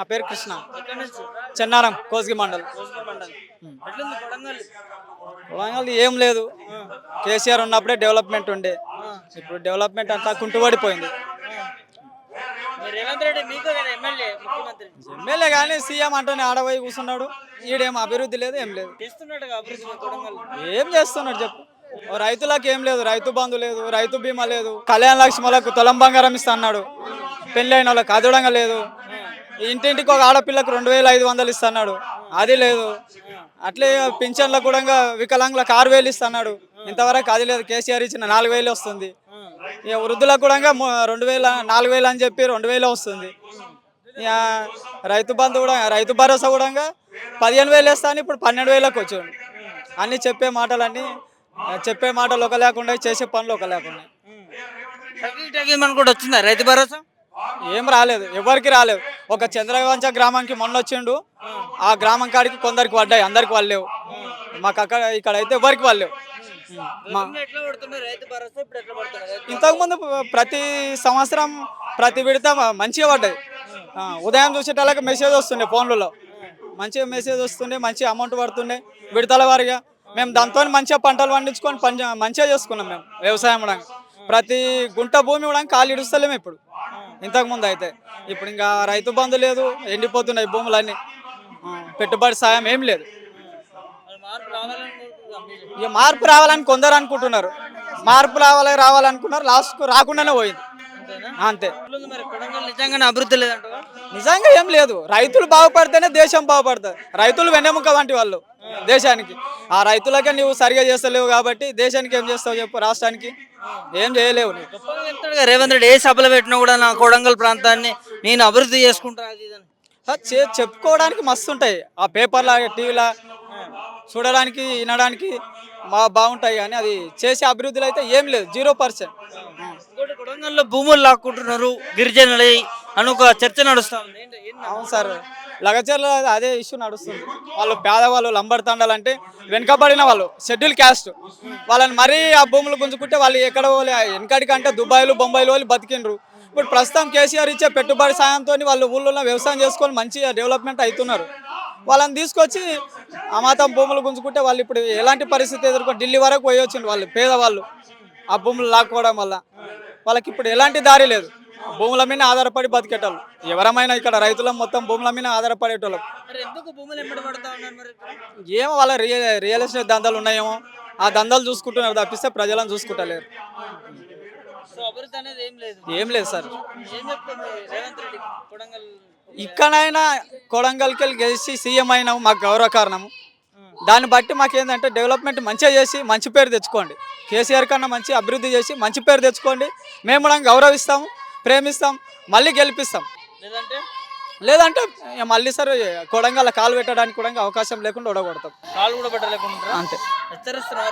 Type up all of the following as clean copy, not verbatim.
పేరు కృష్ణ. ఎక్కడి నుంచి? చెన్నారం కోస్గి మండల్. కోస్గి మండల్. ఎట్లుంది కొడంగల్? వరంగల్ ఏం లేదు. కేసీఆర్ ఉన్నప్పుడే డెవలప్మెంట్ ఉండే. ఇప్పుడు డెవలప్మెంట్ అంతా కుంటుపడిపోయింది. మీరు రేవంత్ రెడ్డి మీకు కదా ఎమ్మెల్యే ముఖ్యమంత్రి ఎమ్మెల్యే కానీ సీఎం అంటూనే ఆడపోయి కూర్చున్నాడు. ఈడేం అభివృద్ధి లేదు, ఏం లేదు. చేస్తున్నట్టుగా అభివృద్ధి కొడంగల్. ఏం చేస్తున్నాడు చెప్పు. ఓ రైతులకు ఏం లేదు, రైతు బంధు లేదు, రైతు బీమా లేదు, కళ్యాణ లక్ష్మలకు తులం బంగారం ఇస్తా అన్నాడు. పెళ్ళైన వాళ్ళకి అదడంగా లేదు. ఇంటింటికి ఒక ఆడపిల్లకు 2500 ఇస్తున్నాడు, అది లేదు. అట్లే పింఛన్లకు కూడా వికలాంగులకు 6000 ఇస్తున్నాడు, ఇంతవరకు అది లేదు. కేసీఆర్ ఇచ్చిన 4000 వస్తుంది. ఇక వృద్ధులకు కూడా 2000 4000 అని చెప్పి 2000 వస్తుంది. ఇక రైతు బంధు కూడా, రైతు భరోసా కూడా 15000 వేస్తాను, ఇప్పుడు 12000కి వచ్చాడు. అన్నీ చెప్పే మాటలు ఒక లేకుండా చేసే పనులు ఒక లేకుండా. మనకు కూడా వచ్చిందా రైతు భరోసా? ఏం రాలేదు, ఎవరికి రాలేదు. ఒక చంద్రవంచ గ్రామానికి మొన్న వచ్చిండు. ఆ గ్రామం కాడికి కొందరికి పడ్డాయి, అందరికి వాళ్ళేవు. మాకు ఇక్కడ అయితే ఎవరికి వాళ్ళేవు. ఇంతకుముందు ప్రతి సంవత్సరం ప్రతి విడత మంచిగా పడ్డాయి. ఉదయం చూసేటాలకు మెసేజ్ వస్తుండే, ఫోన్లలో మంచిగా మెసేజ్ వస్తుండే, మంచి అమౌంట్ పడుతుండే విడతల వారిగా. మేము దాంతో మంచిగా పంటలు పండించుకొని మంచిగా చేసుకున్నాం మేము వ్యవసాయం కూడా. ప్రతి గుంట భూమి కూడా కాలు ఇడుస్తలేము ఇప్పుడు. ఇంతకుముందు అయితే ఇప్పుడు ఇంకా రైతు బంధు లేదు, ఎండిపోతున్నాయి భూములన్నీ. పెట్టుబడి సాయం ఏం లేదు. ఇక మార్పు రావాలని కొందరు అనుకుంటున్నారు. మార్పు రావాలనుకున్నారు, లాస్ట్కు రాకుండానే పోయింది అంతే. నిజంగానే అభివృద్ధి లేదంట. నిజంగా ఏం లేదు. రైతులు బాగుపడితేనే దేశం బాగుపడుతుంది. రైతులు వెన్నెముక వంటి వాళ్ళు దేశానికి. ఆ రైతులకే నువ్వు సరిగా చేస్తలేవు కాబట్టి దేశానికి ఏం చేస్తావు చెప్పు. రాష్ట్రానికి ఏం చేయలేవు. రేవంత్ రెడ్డి ఏ సభలు పెట్టినా కూడా నా కొడంగల్ ప్రాంతాన్ని నేను అభివృద్ధి చేసుకుంటా చెప్పుకోవడానికి మస్తు ఉంటాయి. ఆ పేపర్ల టీవీలో చూడడానికి వినడానికి బాగుంటాయి, కానీ అది చేసే అభివృద్ధిలో అయితే ఏం లేదు, 0%. కొడంగల్లో భూములు లాక్కుంటున్నారు గిరిజనులు అని ఒక చర్చ నడుస్తుంది. అవును సార్, లగచర్ల అదే ఇష్యూ నడుస్తుంది. వాళ్ళు పేదవాళ్ళు, లంబడతండాలంటే వెనుకబడిన వాళ్ళు, షెడ్యూల్ క్యాస్ట్, వాళ్ళని మరీ ఆ భూములు గుంజుకుంటే వాళ్ళు ఎక్కడ పోలే. వెనకడికంటే దుబాయ్లు బొంబాయిలు వాళ్ళు బతికిండ్రు. ఇప్పుడు ప్రస్తుతం కేసీఆర్ ఇచ్చే పెట్టుబడి సాయంతో వాళ్ళు ఊళ్ళో వ్యవసాయం చేసుకొని మంచిగా డెవలప్మెంట్ అవుతున్నారు. వాళ్ళని తీసుకొచ్చి అమాతం భూములు గుంజుకుంటే వాళ్ళు ఇప్పుడు ఎలాంటి పరిస్థితి ఎదుర్కొని ఢిల్లీ వరకు పోయి వచ్చిండ్రు వాళ్ళు పేదవాళ్ళు. ఆ భూములు లాక్కోవడం వల్ల వాళ్ళకి ఇప్పుడు ఎలాంటి దారి లేదు. భూముల మీద ఆధారపడి బతికేటోళ్ళు ఎవరమైనా, ఇక్కడ రైతుల మొత్తం భూముల మీద ఆధారపడేటోళ్ళు. ఏమో వాళ్ళ రియల్ ఎస్టేట్ దందాలు ఉన్నాయేమో, ఆ దందాలు చూసుకుంటున్నారు తప్పిస్తే ప్రజలను చూసుకుంటలేరు. ఏం లేదు సార్. ఇక్కడైనా కొడంగల్కి వెళ్ళి గెలిచి సీఎం అయినా మాకు గౌరవ కారణము. దాన్ని బట్టి మాకేంటంటే డెవలప్మెంట్ మంచిగా చేసి మంచి పేరు తెచ్చుకోండి. కేసీఆర్ కన్నా మంచి అభివృద్ధి చేసి మంచి పేరు తెచ్చుకోండి. మేము కూడా గౌరవిస్తాము, ప్రేమిస్తాం, మళ్ళీ గెలిపిస్తాం. లేదంటే మళ్ళీ సార్ కొడంగల్ కాలు పెట్టడానికి కూడా అవకాశం లేకుండా ఓడగొడతాం. కాలు కూడా పెట్టలేకుండా అంతే.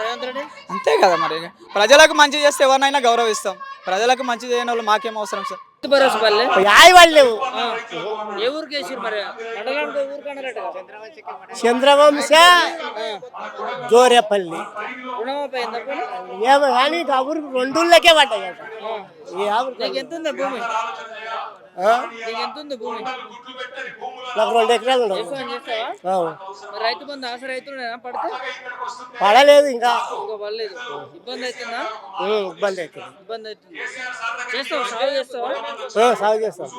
రేవంత్ రెడ్డి అంతే కదా మరి. ప్రజలకు మంచి చేస్తే ఎవరినైనా గౌరవిస్తాం. ప్రజలకు మంచి చేయని వాళ్ళు మాకేం అవసరం సార్. చంద్రవంశ జోరేపల్లి ఏమో కానీ ఊరికి 2 పడ్డాయి. నాకు 2 ఎకరాలు రైతు బంధు ఆశ రైతులు పడలేదు, ఇంకా ఇబ్బంది అవుతుందా? ఇబ్బంది అవుతుంది. చేస్తావు, సాగు చేస్తావా? సాగు చేస్తాం.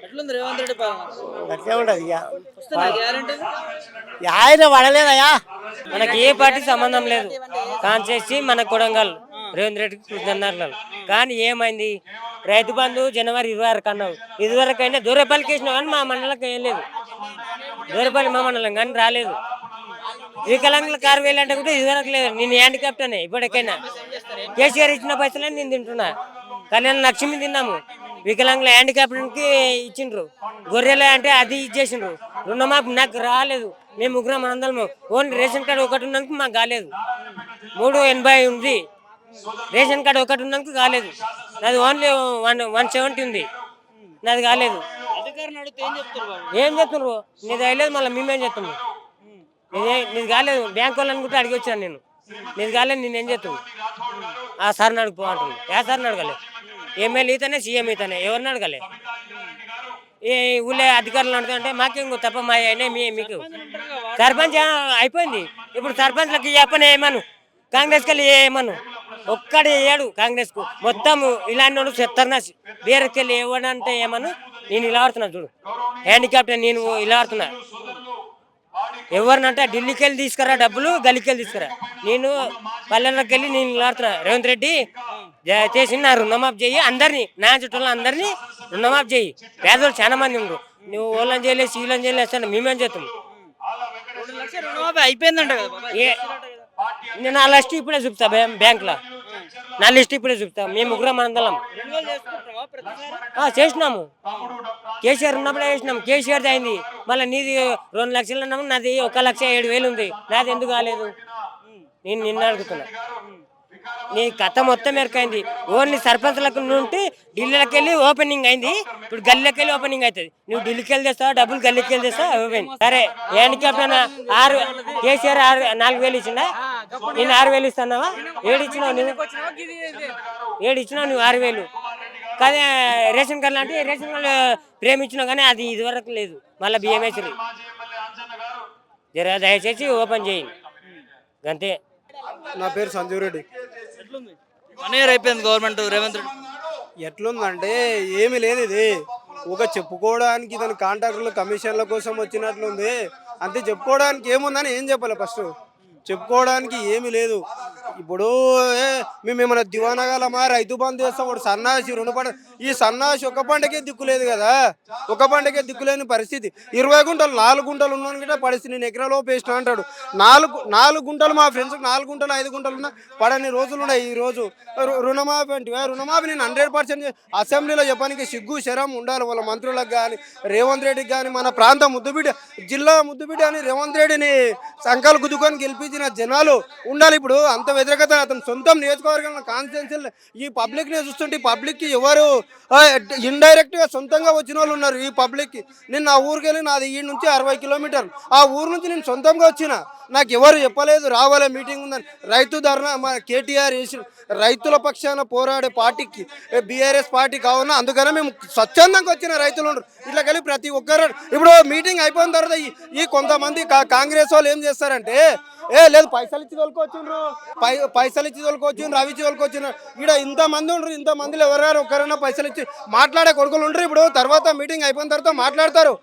ఎట్లుంది రేవంత్ రెడ్డి పాలన? అట్లే ఉండదు. గ్యారెంటీ ఆయన పడలేదయ్యా. మనకి ఏ పార్టీ సంబంధం లేదు. కాన్సేసి మన కొడంగల్ రేవంత్ రెడ్డికి కృతజ్ఞతలు. కానీ ఏమైంది, రైతు బంధు జనవరి 26 అన్నావు. ఇదివరకైనా దూరపల్లికి వేసినావు కానీ మా మండలం వేయలేదు. దూరపల్లి మా మండలం కానీ రాలేదు. వికలాంగుల 6000 అంటే కూడా ఇదివరకు లేదు. నేను హ్యాండిక్యాప్ట్ అనే ఇప్పటికైనా కేసీఆర్ ఇచ్చిన పైసలే నేను తింటున్నా. కళ్యాణ లక్ష్మి తిన్నాము. వికలాంగుల హ్యాండిక్యాప్ట్కి ఇచ్చిండ్రు. గొర్రెలు అంటే అది ఇచ్చేసిండ్రు. రుణమాఫీ నాకు రాలేదు. మేము 3 మందలము. ఓన్లీ రేషన్ కార్డు ఒకటి ఉన్నందుకు మాకు కాలేదు. 380 ఉంది. రేషన్ కార్డు ఒకటి ఉన్నందుకు కాలేదు. నాది ఓన్లీ 170 ఉంది. నాది కాలేదు. ఏం చెప్తున్నారు? నీది అయ్యలేదు, మళ్ళీ మేమేం చెప్తున్నాం? నీది కాలేదు. బ్యాంక్ వాళ్ళని కూడా అడిగి వచ్చాను నేను. నీది కాలేదు, నేనేం చెప్తాను? ఆ సార్ని అడుగుపో అంటున్నాను. ఏ సార్ని అడగలే? ఎమ్మెల్యే ఇతనే, సీఎం ఇతనే, ఎవరిని అడగలే? ఈ ఊళ్ళో అధికారులు అంటే మాకేం తప్ప మా అయినా మీకు సర్పంచ్ అయిపోయింది. ఇప్పుడు సర్పంచ్లకి చెప్పని ఏమను, కాంగ్రెస్కి వెళ్ళి ఏమను, ఒక్కడే వేయడు కాంగ్రెస్కు. మొత్తం ఇలాంటి వాళ్ళు చెప్తారు. బీఆర్ఎస్కి వెళ్ళి ఏమనంటే ఏమను, నేను ఇలా ఆడుతున్నా చూడు, హ్యాండిక్యాప్ట్ నేను ఇలా ఆడుతున్నా. ఎవరినంటే ఢిల్లీకి వెళ్ళి తీసుకురా డబ్బులు, గల్లీకి వెళ్ళి తీసుకురా. నేను పల్లెల్లోకి వెళ్ళి నేను ఇలా ఆడుతున్నా. రేవంత్ రెడ్డి చేసి నా రుణమాఫ్ చెయ్యి, అందరినీ నా చుట్టూ అందరినీ రుణమాఫ్ చెయ్యి. పేదలు చాలా మంది ఉన్నారు. నువ్వు ఓళ్ళని చేయలేదు, సీలను చేయలేదు, మేమేం చేస్తాం. 2 లక్షలు రుణమాఫీ అయిపోయిందంట కదా బాబాయ్. నేను నా లిస్ట్ ఇప్పుడే చూపుతా బ్యాంకులో. నా లిస్ట్ ఇప్పుడే చూపుతా. మేము ముగ్గురం అందరం రెన్యువల్ చేసుకుంటున్నావా ప్రతిసారి? చేసినాము. కేసీఆర్ ఉన్నప్పుడే చేసినాము. కేసీఆర్ది అయింది. మళ్ళీ నీది 2 లక్షలు అన్నాము, నాది 1,07,000 ఉంది. నాది ఎందుకు కాలేదు? నేను నిన్న అడుగుతున్నా. నీ కథ మొత్తం ఎరకైంది. ఓన్లీ సర్పంచ్లకు నుండి ఢిల్లీలోకి వెళ్ళి ఓపెనింగ్ అయింది. ఇప్పుడు గల్లీలోకి వెళ్ళి ఓపెనింగ్ అవుతుంది. నువ్వు ఢిల్లీకి వెళ్ళి తెస్తావా, డబ్బులు గల్లీకి వెళ్ళి తెస్తావా, ఓపెన్. సరే హ్యాండిక్యాప్ట్ కేసీఆర్ 4,000 ఇచ్చిండా, నేను 6,000 ఇస్తున్నావా? 7 ఇచ్చినావు నువ్వు, 7 ఇచ్చినావు నువ్వు 6,000. కానీ రేషన్ కార్డు అంటే రేషన్ కార్డు ప్రేమించినావు, కానీ అది ఇదివరకు లేదు. మళ్ళీ బియ్యం జర దయచేసి ఓపెన్ చేయండి అంతే. నా పేరు సంజీవ్ రెడ్డి. ఎట్లుంది? 1 ఇయర్ అయిపోయింది గవర్నమెంట్ రేవంత్ రెడ్డి. ఎట్లుందంటే ఏమీ లేదు, ఇది ఒక చెప్పుకోవడానికి దాని కాంట్రాక్టర్లు కమిషన్ల కోసం వచ్చినట్లుంది అంతే. చెప్పుకోవడానికి ఏముందని ఏం చెప్పాలి? ఫస్ట్ చెప్పుకోవడానికి ఏమీ లేదు. ఇప్పుడు మేము ఏమైనా దివానగలమా? రైతు బంధు చేస్తాం, వాడు సన్నాసి 2 పంట. ఈ సన్నాసి ఒక పంటకే దిక్కులేదు కదా, ఒక పంటకే దిక్కులేని పరిస్థితి. 20 గుంటలు 4 గుంటలు ఉన్నాను కూడా పరిస్థితి. నేను ఎకరాలో వేసిన అంటాడు. 4 గుంటలు మా ఫ్రెండ్స్కి 4 గుంటలు 5 గుంటలు ఉన్నా పడని రోజులు ఉన్నాయి. ఈ రోజు రుణమాఫీ అంటే రుణమాఫీ నేను 100% అసెంబ్లీలో చెప్పడానికి సిగ్గు శరం ఉండాలి వాళ్ళ మంత్రులకు కానీ, రేవంత్ రెడ్డికి కానీ. మన ప్రాంతం ముద్దుబిడ్డ, జిల్లా ముద్దుబిడ్డ అని రేవంత్ రెడ్డిని సంకలు గుద్దుకొని గెలిపించిన జనాలు ఉండాలి. ఇప్పుడు అంత వ్యతిరేకత అతను సొంతం నియోజకవర్గంలో కాన్స్టిట్యున్సీలో ఈ పబ్లిక్ని చూస్తుంటే పబ్లిక్కి ఎవరు ఇండైరెక్ట్గా సొంతంగా వచ్చిన వాళ్ళు ఉన్నారు. ఈ పబ్లిక్కి నేను నా ఊరికి వెళ్ళి, నాది ఈ నుంచి 60 కిలోమీటర్లు, ఆ ఊరు నుంచి నేను సొంతంగా వచ్చిన. నాకు ఎవరు చెప్పలేదు రావాలే మీటింగ్ ఉందని. రైతు ధర్నా మా కేటీఆర్ వేసి రైతుల పక్షాన పోరాడే పార్టీకి బీఆర్ఎస్ పార్టీ కావున అందుకనే మేము స్వచ్ఛందంగా వచ్చిన రైతులు ఉండరు. ఇట్లా కలిపి ప్రతి ఒక్కరు ఇప్పుడు మీటింగ్ అయిపోయిన తర్వాత ఈ కొంతమంది కాంగ్రెస్ వాళ్ళు ఏం చేస్తారంటే, లేదు పైసలు ఇచ్చి తోలుకొచ్చిండ్రు, పైసలు ఇచ్చి తోలుకొచ్చిండ్రు, అవి ఇచ్చి తోలుకొచ్చిండ్రు. ఇక్కడ ఇంతమంది ఉండరు, ఇంతమందిలో ఎవరైనా ఒకరైనా పైసలు ఇచ్చి మాట్లాడే కొడుకులు ఉండరు. ఇప్పుడు తర్వాత మీటింగ్ అయిపోయిన తర్వాత మాట్లాడతారు.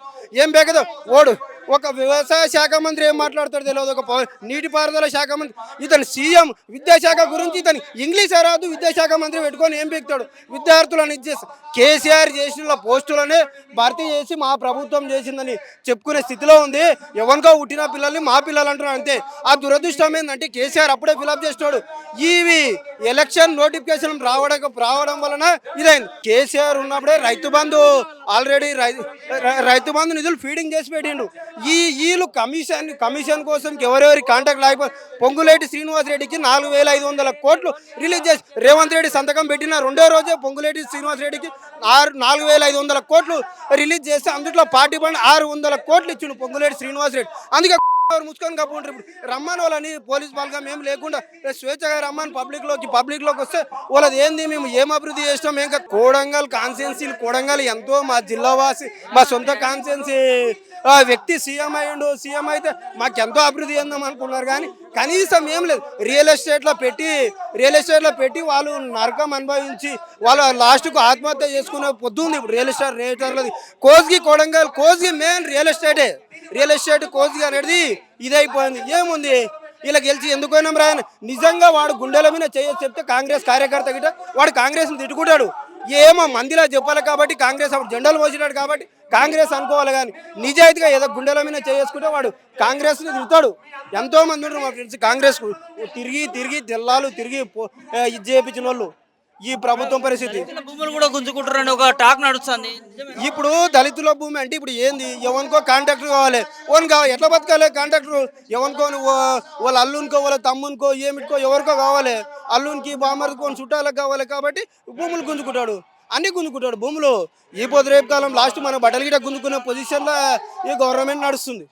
ఏం బేకదో ఓడు ఒక వ్యవసాయ శాఖ మంత్రి ఏం మాట్లాడతాడు తెలియదు, ఒక నీటిపారుదల శాఖ మంత్రి, ఇతను సీఎం విద్యాశాఖ గురించి ఇతను ఇంగ్లీష్ రాదు, విద్యాశాఖ మంత్రి పెట్టుకొని ఏం పెక్తాడు? విద్యార్థులను ఇచ్చేసి కేసీఆర్ చేసిన పోస్టులనే భర్తీ చేసి మా ప్రభుత్వం చేసిందని చెప్పుకునే స్థితిలో ఉంది. ఎవరికో పుట్టిన పిల్లల్ని మా పిల్లలు అంటున్నారు అంతే. ఆ దురదృష్టం ఏంటంటే కేసీఆర్ అప్పుడే ఫిలప్ చేస్తాడు. ఇవి ఎలక్షన్ నోటిఫికేషన్ రావడం వలన ఇదైంది. కేసీఆర్ ఉన్నప్పుడే రైతు బంధు ఆల్రెడీ రైతు బంధు నిధులు ఫీడింగ్ చేసి పెట్టిండు. వీళ్ళు కమిషన్ కోసం ఎవరెవరి కాంటాక్ట్ లేకపోతే పొంగులేటి శ్రీనివాస్ రెడ్డికి 4,500 కోట్లు రిలీజ్ చేసి రేవంత్ రెడ్డి సంతకం పెట్టిన 2వ రోజే పొంగులేటి శ్రీనివాస్ రెడ్డికి 4,500 కోట్లు రిలీజ్ చేస్తే అందులో పార్టీ బండ్ 600 కోట్లు ఇచ్చిండు పొంగులేటి శ్రీనివాస్ రెడ్డి. అందుకే ముచ్చుకొని కప్పుకుంటారు. ఇప్పుడు రమ్మని వాళ్ళని పోలీస్ బలగం ఏం లేకుండా స్వేచ్ఛగా రమ్మని పబ్లిక్లోకి వస్తే వాళ్ళది ఏంది, మేము ఏం అభివృద్ధి చేసినాం? ఇంకా కోడంగల్ కాన్స్టిట్యున్సీలు, కోడంగల్ ఎంతో మా జిల్లావాసి, మా సొంత కాన్స్టిట్యున్సీ వ్యక్తి సీఎం అయ్యిండు. సీఎం అయితే మాకెంతో అభివృద్ధి చేద్దాం అనుకున్నారు, కానీ కనీసం ఏం లేదు. రియల్ ఎస్టేట్లో పెట్టి వాళ్ళు నరకం అనుభవించి వాళ్ళు లాస్ట్కు ఆత్మహత్య చేసుకునే పొద్దుంది. ఇప్పుడు రియల్ ఎస్టేట్ రేటర్లది Kosgi, Kodangal Kosgi main real estate Kosgi అనేది ఇదైపోయింది. ఏముంది ఇలా గెలిచి ఎందుకైనా రాయని నిజంగా వాడు గుండెల మీద చేయొచ్చు చెప్తే కాంగ్రెస్ కార్యకర్త గిట్ట వాడు కాంగ్రెస్ని తిట్టుకుంటాడు. ఏమో మందిలా చెప్పాలి కాబట్టి కాంగ్రెస్ అప్పుడు జెండాలు మోసినాడు కాబట్టి కాంగ్రెస్ అనుకోవాలి, కానీ నిజాయితీగా ఏదో గుండెల మీద చేసుకుంటే వాడు కాంగ్రెస్ని తిరుగుతాడు. ఎంతో మంది ఉంటారు మా ఫ్రెండ్స్ కాంగ్రెస్ తిరిగి తెల్లాలు తిరిగి ఇది చేయించిన వాళ్ళు. ఈ ప్రభుత్వం పరిస్థితి భూములు కూడా గుంజుకుంటారని ఒక టాక్ నడుస్తుంది. ఇప్పుడు దళితుల భూమి అంటే ఇప్పుడు ఏంది, ఎవరికో కాంట్రాక్టర్ కావాలి, ఎట్లా బతకాలి? కాంట్రాక్టర్ ఎవరికో వాళ్ళ అల్లునికో వాళ్ళ తమ్మునికో ఏమిటికో ఎవరికో కావాలి, అల్లునికి బామర్కో చుట్టాలకు కావాలి కాబట్టి భూములు గుంజుకుంటాడు, అన్ని గుంజుకుంటాడు భూములు. ఈ పొద్దు రేపు కాలం లాస్ట్ మన బట్టలు గిట్ట గుంజుకునే పొజిషన్లో ఈ గవర్నమెంట్ నడుస్తుంది.